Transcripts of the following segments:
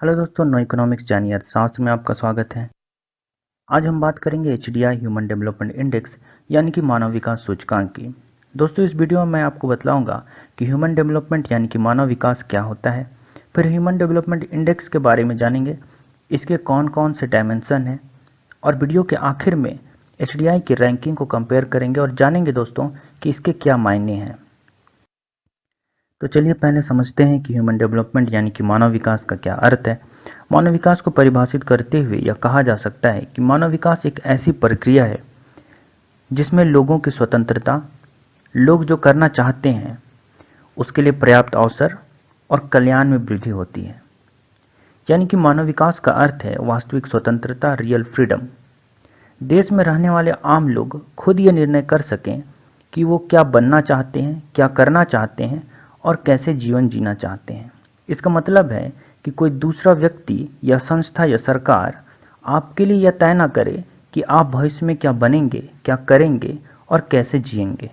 Hello दोस्तों, no economics जानिए अर्थशास्त्र में आपका स्वागत है। आज हम बात करेंगे एचडीआई ह्यूमन डेवलपमेंट इंडेक्स यानी कि मानव विकास सूचकांक की। दोस्तों, इस वीडियो में मैं आपको बतलाऊंगा कि ह्यूमन डेवलपमेंट यानी कि मानव विकास क्या होता है। फिर ह्यूमन डेवलपमेंट इंडेक्स के बारे में जानेंगे, इसके कौन कौन से डायमेंशन हैं, और वीडियो के आखिर में एचडीआई की रैंकिंग को कंपेयर करेंगे और जानेंगे दोस्तों कि इसके क्या मायने हैं। तो चलिए पहले समझते हैं कि ह्यूमन डेवलपमेंट यानी कि मानव विकास का क्या अर्थ है। मानव विकास को परिभाषित करते हुए यह कहा जा सकता है कि मानव विकास एक ऐसी प्रक्रिया है जिसमें लोगों की स्वतंत्रता, लोग जो करना चाहते हैं उसके लिए पर्याप्त अवसर और कल्याण में वृद्धि होती है। यानी कि मानव विकास का अर्थ है वास्तविक स्वतंत्रता, रियल फ्रीडम। देश में रहने वाले आम लोग खुद ये निर्णय कर सकें कि वो क्या बनना चाहते हैं, क्या करना चाहते हैं और कैसे जीवन जीना चाहते हैं। इसका मतलब है कि कोई दूसरा व्यक्ति या संस्था या सरकार आपके लिए यह तय ना करे कि आप भविष्य में क्या बनेंगे, क्या करेंगे और कैसे जिएंगे।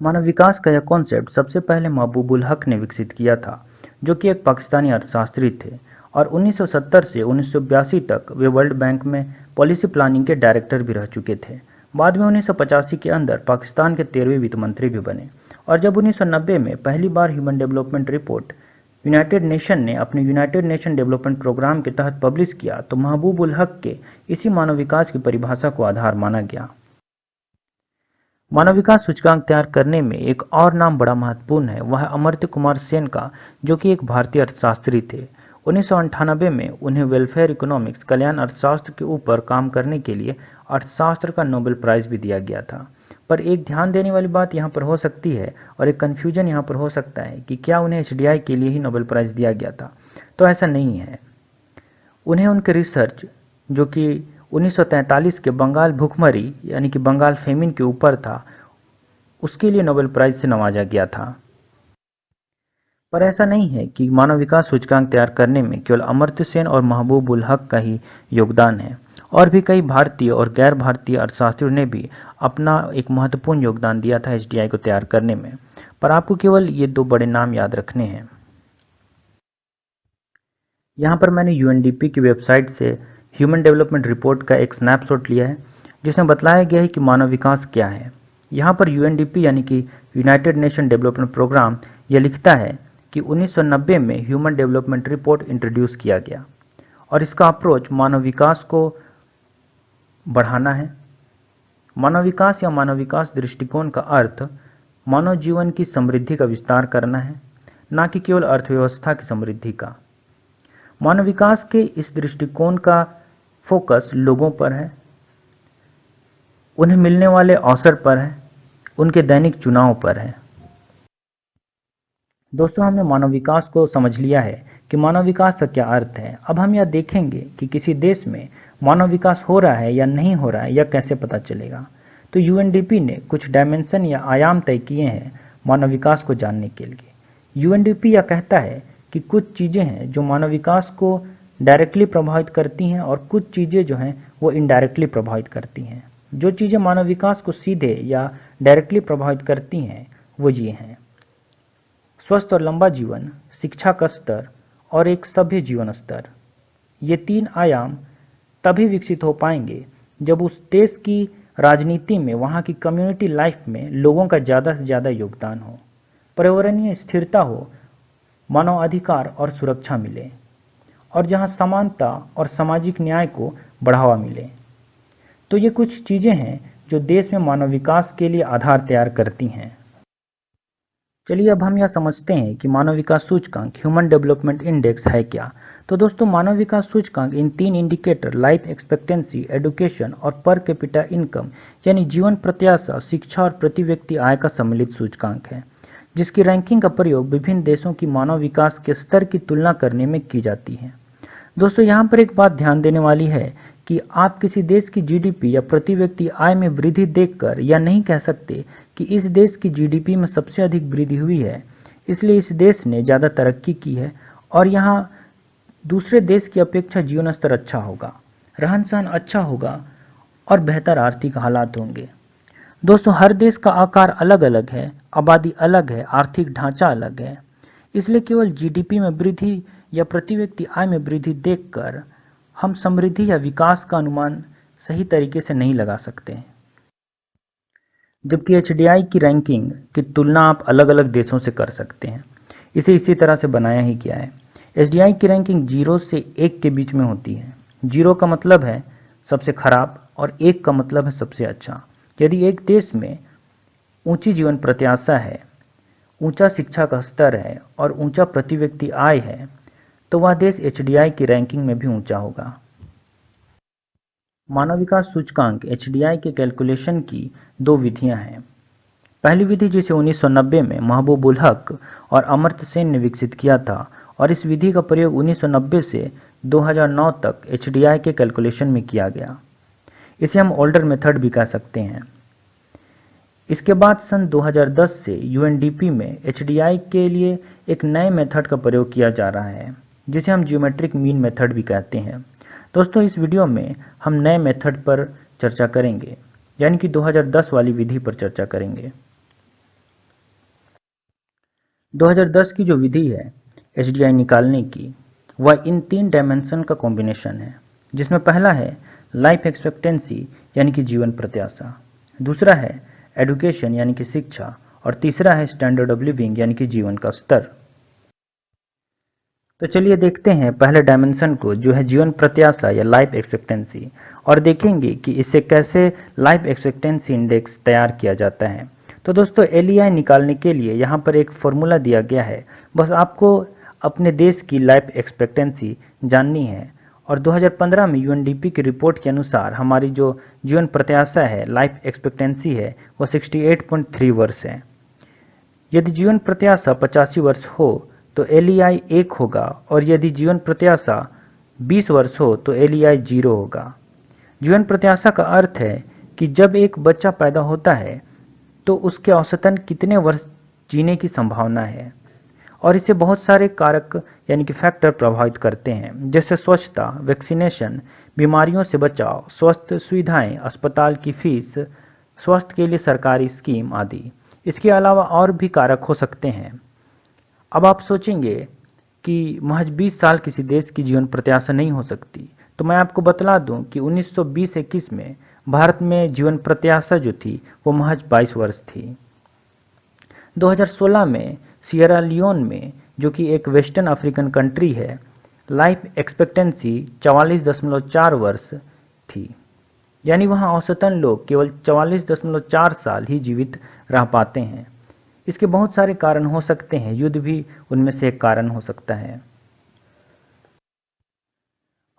मानव विकास का यह कॉन्सेप्ट सबसे पहले महबूबुल हक ने विकसित किया था, जो कि एक पाकिस्तानी अर्थशास्त्री थे, और 1970 से 1982 तक वे वर्ल्ड बैंक में पॉलिसी प्लानिंग के डायरेक्टर भी रह चुके थे। बाद में 1985 के अंदर पाकिस्तान के 13वें वित्त मंत्री भी बने, और जब 1990 में पहली बार human development report United Nation ने अपने यूनाइटेड नेशन डेवलपमेंट प्रोग्राम के तहत पब्लिश किया तो महबूबुल हक के इसी मानव विकास की परिभाषा को आधार माना गया। मानव विकास सूचकांक तैयार करने में एक और नाम बड़ा महत्वपूर्ण है, वह है अमर्त्य कुमार सेन का, जो कि एक भारतीय अर्थशास्त्री थे। 1998 में उन्हें वेलफेयर इकोनॉमिक्स, कल्याण अर्थशास्त्र के ऊपर काम करने के लिए अर्थशास्त्र का नोबेल प्राइज भी दिया गया था। पर एक ध्यान देने वाली बात यहाँ पर हो सकती है और एक कन्फ्यूजन यहाँ पर हो सकता है कि क्या उन्हें एचडीआई के लिए ही नोबेल प्राइज दिया गया था। तो ऐसा नहीं है। उन्हें उनके रिसर्च, जो कि 1943 के बंगाल भूखमरी यानी कि बंगाल फेमिन के ऊपर था, उसके लिए नोबेल प्राइज से नवाजा गया था। पर ऐसा नहीं है कि मानव विकास सूचकांक तैयार करने में केवल अमर्त्य सेन और महबूबुल हक का ही योगदान है, और भी कई भारतीय और गैर भारतीय अर्थशास्त्रियों ने भी अपना एक महत्वपूर्ण योगदान दिया था एचडीआई को तैयार करने में। पर आपको केवल ये दो बड़े नाम याद रखने हैं। यहाँ पर मैंने यूएनडीपी की वेबसाइट से ह्यूमन डेवलपमेंट रिपोर्ट का एक स्नैपशॉट लिया है, जिसमें बताया गया है कि मानव विकास क्या है। यहाँ पर यूएनडीपी यानी कि यूनाइटेड नेशन डेवलपमेंट प्रोग्राम यह लिखता है कि 1990 में ह्यूमन डेवलपमेंट रिपोर्ट इंट्रोड्यूस किया गया, और इसका अप्रोच मानव विकास को बढ़ाना है। मानव विकास या मानव विकास दृष्टिकोण का अर्थ मानव जीवन की समृद्धि का विस्तार करना है, न कि केवल अर्थव्यवस्था की समृद्धि का। मानव विकास के इस दृष्टिकोण का फोकस लोगों पर है, उन्हें मिलने वाले अवसर पर है, उनके दैनिक चुनाव पर है। दोस्तों, हमने मानव विकास को समझ लिया है कि मानव विकास का क्या अर्थ है। अब हम यह देखेंगे कि किसी देश में मानव विकास हो रहा है या नहीं हो रहा है, यह कैसे पता चलेगा। तो यूएनडीपी ने कुछ डायमेंशन या आयाम तय किए हैं मानव विकास को जानने के लिए। यूएनडीपी यह कहता है कि कुछ चीज़ें हैं जो मानव विकास को डायरेक्टली प्रभावित करती हैं और कुछ चीज़ें जो हैं वो इनडायरेक्टली प्रभावित करती हैं। जो चीज़ें मानव विकास को सीधे या डायरेक्टली प्रभावित करती हैं वो ये हैं: स्वस्थ और लंबा जीवन, शिक्षा का स्तर और एक सभ्य जीवन स्तर। ये तीन आयाम तभी विकसित हो पाएंगे जब उस देश की राजनीति में, वहाँ की कम्युनिटी लाइफ में लोगों का ज़्यादा से ज़्यादा योगदान हो, पर्यावरणीय स्थिरता हो, मानव अधिकार और सुरक्षा मिले, और जहाँ समानता और सामाजिक न्याय को बढ़ावा मिले। तो ये कुछ चीज़ें हैं जो देश में मानव विकास के लिए आधार तैयार करती हैं। चलिए अब हम यह समझते हैं कि मानव विकास सूचकांक ह्यूमन डेवलपमेंट इंडेक्स है क्या। तो दोस्तों, मानव विकास सूचकांक इन तीन इंडिकेटर लाइफ एक्सपेक्टेंसी, एडुकेशन और पर कैपिटा इनकम यानी जीवन प्रत्याशा, शिक्षा और प्रति व्यक्ति आय का सम्मिलित सूचकांक है, जिसकी रैंकिंग का प्रयोग विभिन्न देशों की मानव विकास के स्तर की तुलना करने में की जाती है। दोस्तों, यहाँ पर एक बात ध्यान देने वाली है कि आप किसी देश की जीडीपी या प्रति व्यक्ति आय में वृद्धि देखकर यह नहीं कह सकते कि इस देश की जीडीपी में सबसे अधिक वृद्धि हुई है, इसलिए इस देश ने ज़्यादा तरक्की की है और यहाँ दूसरे देश की अपेक्षा जीवन स्तर अच्छा होगा, रहन सहन अच्छा होगा और बेहतर आर्थिक हालात होंगे। दोस्तों, हर देश का आकार अलग अलग है, आबादी अलग है, आर्थिक ढांचा अलग है, इसलिए केवल जीडीपी में वृद्धि या प्रति व्यक्ति आय में वृद्धि देखकर हम समृद्धि या विकास का अनुमान सही तरीके से नहीं लगा सकते। जबकि एचडीआई की रैंकिंग की तुलना आप अलग अलग देशों से कर सकते हैं। इसे इसी तरह से बनाया ही गया है। एचडीआई की रैंकिंग 0 से 1 के बीच में होती है। 0 का मतलब है सबसे खराब और 1 का मतलब है सबसे अच्छा। यदि एक देश में ऊंची जीवन प्रत्याशा है, ऊंचा शिक्षा का स्तर है और ऊंचा प्रति व्यक्ति आय है, तो वह देश एचडीआई की रैंकिंग में भी ऊंचा होगा। मानव विकास सूचकांक एचडीआई के कैलकुलेशन की दो विधियां हैं। पहली विधि जिसे 1990 में महबूब उल हक और अमर्त्य सेन ने विकसित किया था और इस विधि का प्रयोग 1990 से 2009 तक एचडीआई के कैलकुलेशन में किया गया। इसे हम ओल्डर मेथड भी कह सकते हैं। इसके बाद सन 2010 से यूएनडीपी में एचडीआई के लिए एक नए मेथड का प्रयोग किया जा रहा है जिसे हम जियोमेट्रिक मीन मेथड भी कहते हैं। दोस्तों, इस वीडियो में हम नए मेथड पर चर्चा करेंगे, यानी कि 2010 वाली विधि पर चर्चा करेंगे। 2010 की जो विधि है एचडीआई निकालने की, वह इन 3 डायमेंशन का कॉम्बिनेशन है, जिसमें पहला है लाइफ एक्सपेक्टेंसी यानी कि जीवन प्रत्याशा, दूसरा है एडुकेशन यानी कि शिक्षा और तीसरा है स्टैंडर्ड ऑफ लिविंग यानी कि जीवन का स्तर। तो चलिए देखते हैं पहले डायमेंशन को, जो है जीवन प्रत्याशा या लाइफ एक्सपेक्टेंसी, और देखेंगे कि इससे कैसे लाइफ एक्सपेक्टेंसी इंडेक्स तैयार किया जाता है। तो दोस्तों, एलईआई निकालने के लिए यहाँ पर एक फॉर्मूला दिया गया है। बस आपको अपने देश की लाइफ एक्सपेक्टेंसी जाननी है और 2015 में यूएनडीपी की रिपोर्ट के अनुसार हमारी जो जीवन प्रत्याशा है, लाइफ एक्सपेक्टेंसी है, वो 68.3 वर्ष है। यदि जीवन प्रत्याशा 85 वर्ष हो तो एलईआई 1 होगा और यदि जीवन प्रत्याशा 20 वर्ष हो तो एलईआई 0 होगा। जीवन प्रत्याशा का अर्थ है कि जब एक बच्चा पैदा होता है तो उसके औसतन कितने वर्ष जीने की संभावना है, और इसे बहुत सारे कारक यानी कि फैक्टर प्रभावित करते हैं, जैसे स्वच्छता, वैक्सीनेशन, बीमारियों से बचाव, स्वास्थ्य सुविधाएं, अस्पताल की फीस, स्वास्थ्य के लिए सरकारी स्कीम आदि। इसके अलावा और भी कारक हो सकते हैं। अब आप सोचेंगे कि महज 20 साल किसी देश की जीवन प्रत्याशा नहीं हो सकती, तो मैं आपको बतला दूं कि 1920-21 में भारत में जीवन प्रत्याशा जो थी वो महज 22 वर्ष थी। 2016 में सियरा लियोन में, जो कि एक वेस्टर्न अफ्रीकन कंट्री है, लाइफ एक्सपेक्टेंसी 44.4 वर्ष थी, यानी वहां औसतन लोग केवल 44.4 साल ही जीवित रह पाते हैं। इसके बहुत सारे कारण हो सकते हैं, युद्ध भी उनमें से एक कारण हो सकता है।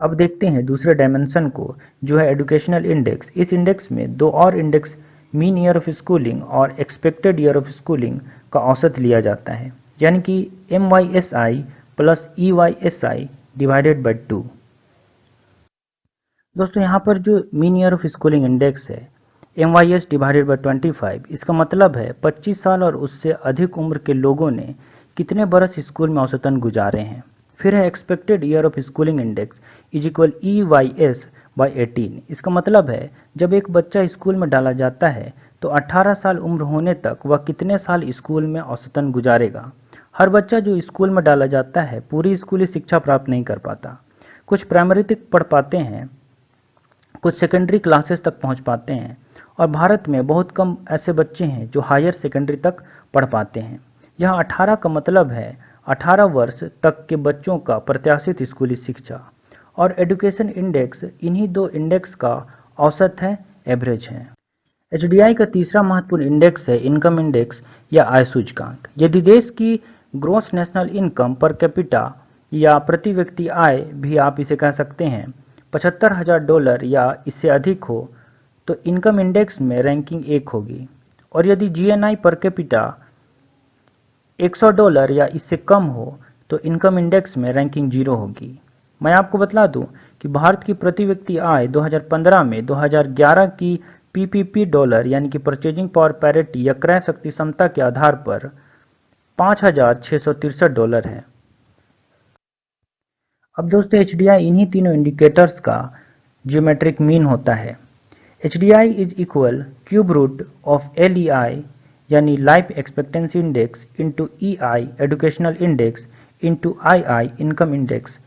अब देखते हैं दूसरे डायमेंशन को, जो है एजुकेशनल इंडेक्स। इस इंडेक्स में दो और index, mean year of schooling और एक्सपेक्टेड ईयर ऑफ स्कूलिंग का औसत लिया जाता है, यानी कि MYSI plus EYSI divided by 2। दोस्तों, यहाँ पर जो mean year of schooling index है MYS डिवाइडेड बाय 25, इसका मतलब है 25 साल और उससे अधिक उम्र के लोगों ने कितने बरस स्कूल में औसतन गुजारे हैं। फिर है expected year of schooling index is equal EYS by 18। इसका मतलब है जब एक बच्चा स्कूल में डाला जाता है तो 18 साल उम्र होने तक वह कितने साल स्कूल में औसतन गुजारेगा। हर बच्चा जो स्कूल में डाला जाता है पूरी स्कूली शिक्षा प्राप्त नहीं कर पाता। कुछ प्राइमरी तक पढ़ पाते हैं, कुछ सेकेंडरी क्लासेस तक पहुंच पाते हैं, और भारत में बहुत कम ऐसे बच्चे हैं जो हायर सेकेंडरी तक पढ़ पाते हैं। यह 18 का मतलब है 18 वर्ष तक के बच्चों का प्रत्याशित स्कूली शिक्षा, और एजुकेशन इंडेक्स इन्हीं दो इंडेक्स का औसत है, एवरेज है। एचडीआई का तीसरा महत्वपूर्ण इंडेक्स है इनकम इंडेक्स या आय सूचकांक। यदि देश की gross national income per capita या प्रति व्यक्ति आय भी आप इसे कह सकते हैं $75,000 या इससे अधिक हो तो इनकम इंडेक्स में रैंकिंग 1 होगी, और यदि जीएनआई पर कैपिटा $100 या इससे कम हो तो इनकम इंडेक्स में रैंकिंग 0 होगी। मैं आपको बतला दूं कि भारत की प्रति व्यक्ति आय 2015 में 2011 की पीपीपी डॉलर यानी कि परचेजिंग पावर पैरिटी या क्रय शक्ति क्षमता के आधार पर $5,663 है। अब दोस्तों, एचडीआई इन्हीं तीनों इंडिकेटर्स का ज्योमेट्रिक मीन होता है। HDI is equal cube root of LEI यानी life expectancy index into EI educational index into II income index.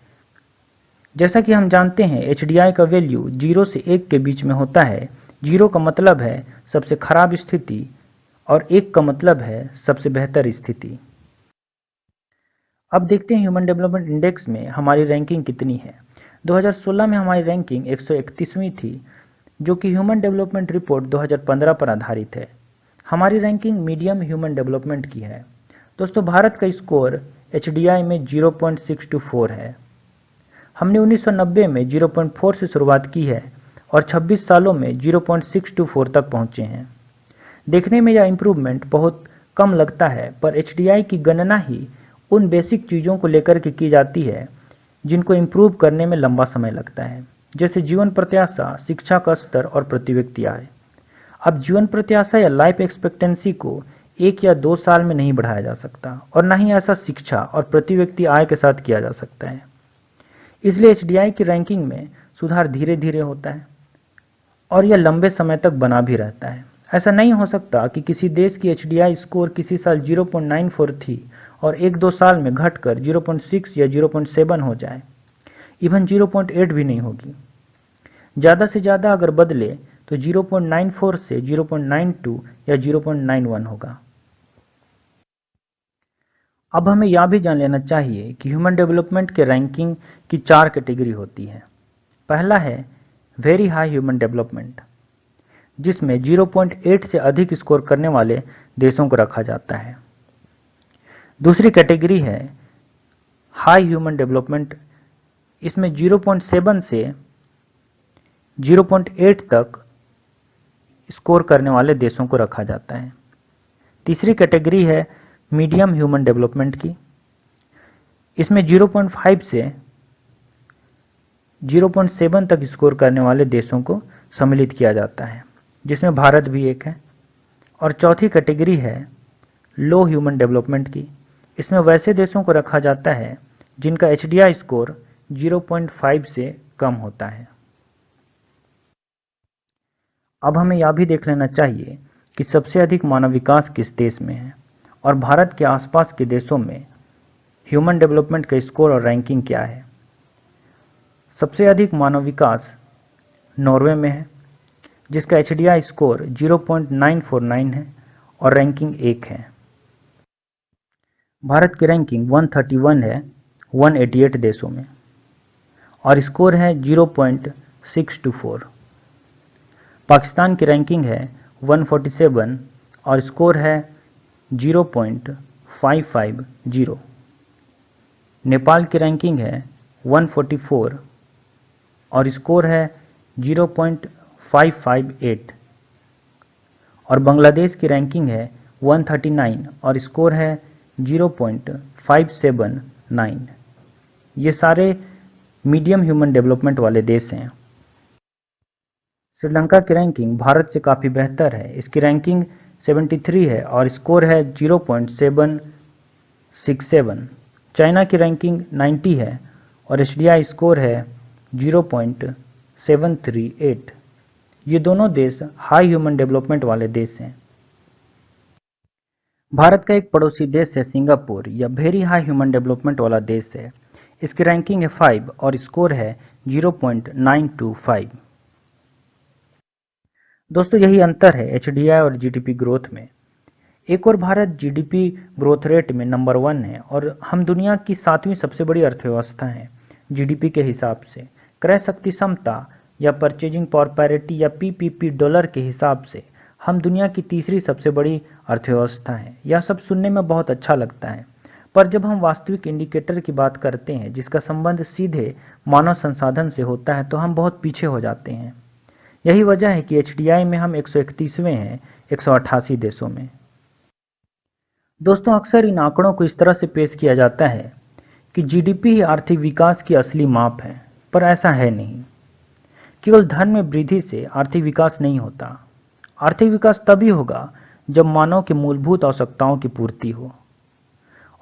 जैसा कि हम जानते हैं HDI का वैल्यू 0 से 1 के बीच में होता है। 0 का मतलब है सबसे खराब स्थिति और 1 का मतलब है सबसे बेहतर स्थिति। अब देखते हैं ह्यूमन डेवलपमेंट इंडेक्स में हमारी रैंकिंग कितनी है। 2016 में हमारी रैंकिंग 131वीं थी, जो कि ह्यूमन डेवलपमेंट रिपोर्ट 2015 पर आधारित है। हमारी रैंकिंग मीडियम ह्यूमन डेवलपमेंट की है। दोस्तों, भारत का स्कोर HDI में 0.624 है। हमने 1990 में 0.4 से शुरुआत की है और 26 सालों में 0.624 तक पहुंचे हैं। देखने में यह इंप्रूवमेंट बहुत कम लगता है, पर HDI की गणना ही उन बेसिक चीज़ों को लेकर के की जाती है जिनको इम्प्रूव करने में लंबा समय लगता है, जैसे जीवन प्रत्याशा, शिक्षा का स्तर और प्रति व्यक्ति आय। अब जीवन प्रत्याशा या लाइफ एक्सपेक्टेंसी को 1 या 2 साल में नहीं बढ़ाया जा सकता और न ही ऐसा शिक्षा और प्रति व्यक्ति आय के साथ किया जा सकता है। इसलिए HDI की रैंकिंग में सुधार धीरे धीरे होता है और यह लंबे समय तक बना भी रहता है। ऐसा नहीं हो सकता कि किसी देश की HDI स्कोर किसी साल 0.94 थी और 1-2 साल में घटकर 0.6 या 0.7 हो जाए। इवन 0.8 भी नहीं होगी। ज़्यादा से ज़्यादा अगर बदले तो 0.94 से 0.92 या 0.91 होगा। अब हमें यह भी जान लेना चाहिए कि ह्यूमन डेवलपमेंट के रैंकिंग की 4 कैटेगरी होती है। पहला है वेरी हाई ह्यूमन डेवलपमेंट, जिसमें 0.8 से अधिक स्कोर करने वाले देशों को रखा जाता है। दूसरी कैटेगरी है हाई ह्यूमन डेवलपमेंट, इसमें 0.7 से 0.8 तक स्कोर करने वाले देशों को रखा जाता है। तीसरी कैटेगरी है मीडियम ह्यूमन डेवलपमेंट की, इसमें 0.5 से 0.7 तक स्कोर करने वाले देशों को सम्मिलित किया जाता है, जिसमें भारत भी एक है। और चौथी कैटेगरी है लो ह्यूमन डेवलपमेंट की, इसमें वैसे देशों को रखा जाता है जिनका HDI स्कोर 0.5 से कम होता है। अब हमें यह भी देख लेना चाहिए कि सबसे अधिक मानव विकास किस देश में है और भारत के आसपास के देशों में ह्यूमन डेवलपमेंट का स्कोर और रैंकिंग क्या है। सबसे अधिक मानव विकास नॉर्वे में है, जिसका HDI स्कोर 0.949 है और रैंकिंग 1 है। भारत की रैंकिंग 131 है 188 देशों में और स्कोर है 0.624। पाकिस्तान की रैंकिंग है 147 और स्कोर है 0.550। नेपाल की रैंकिंग है 144 और स्कोर है 0.558 और बांग्लादेश की रैंकिंग है 139 और स्कोर है 0.579। ये सारे मीडियम ह्यूमन डेवलपमेंट वाले देश हैं। श्रीलंका की रैंकिंग भारत से काफ़ी बेहतर है, इसकी रैंकिंग 73 है और स्कोर है 0.767। चाइना की रैंकिंग 90 है और HDI स्कोर है 0.738। ये दोनों देश हाई ह्यूमन डेवलपमेंट वाले देश हैं। भारत का एक पड़ोसी देश है सिंगापुर, यह वेरी हाई ह्यूमन डेवलपमेंट वाला देश है। इसकी रैंकिंग है 5 और स्कोर है 0.925। दोस्तों, यही अंतर है HDI और GDP ग्रोथ में। एक और भारत GDP ग्रोथ रेट में नंबर 1 है और हम दुनिया की 7वीं सबसे बड़ी अर्थव्यवस्था हैं। GDP के हिसाब से क्रय शक्ति क्षमता या परचेजिंग पावर पैरिटी या PPP डॉलर के हिसाब से हम दुनिया की 3री सबसे बड़ी अर्थव्यवस्था हैं। यह सब सुनने में बहुत अच्छा लगता है, पर जब हम वास्तविक इंडिकेटर की बात करते हैं जिसका संबंध सीधे मानव संसाधन से होता है तो हम बहुत पीछे हो जाते हैं। यही वजह है कि HDI में हम 131वें हैं 188 देशों में। दोस्तों, अक्सर इन आंकड़ों को इस तरह से पेश किया जाता है कि GDP ही आर्थिक विकास की असली माप है, पर ऐसा है नहीं। केवल धन में वृद्धि से आर्थिक विकास नहीं होता। आर्थिक विकास तभी होगा जब मानव के मूलभूत आवश्यकताओं की पूर्ति हो।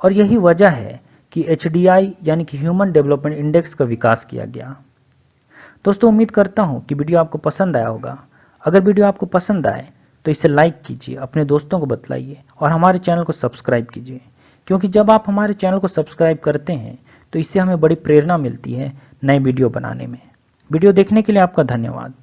और यही वजह है कि HDI यानी कि ह्यूमन डेवलपमेंट इंडेक्स का विकास किया गया। दोस्तों, उम्मीद करता हूं कि वीडियो आपको पसंद आया होगा। अगर वीडियो आपको पसंद आए तो इसे लाइक कीजिए, अपने दोस्तों को बतलाइए और हमारे चैनल को सब्सक्राइब कीजिए, क्योंकि जब आप हमारे चैनल को सब्सक्राइब करते हैं तो इससे हमें बड़ी प्रेरणा मिलती है नए वीडियो बनाने में। वीडियो देखने के लिए आपका धन्यवाद।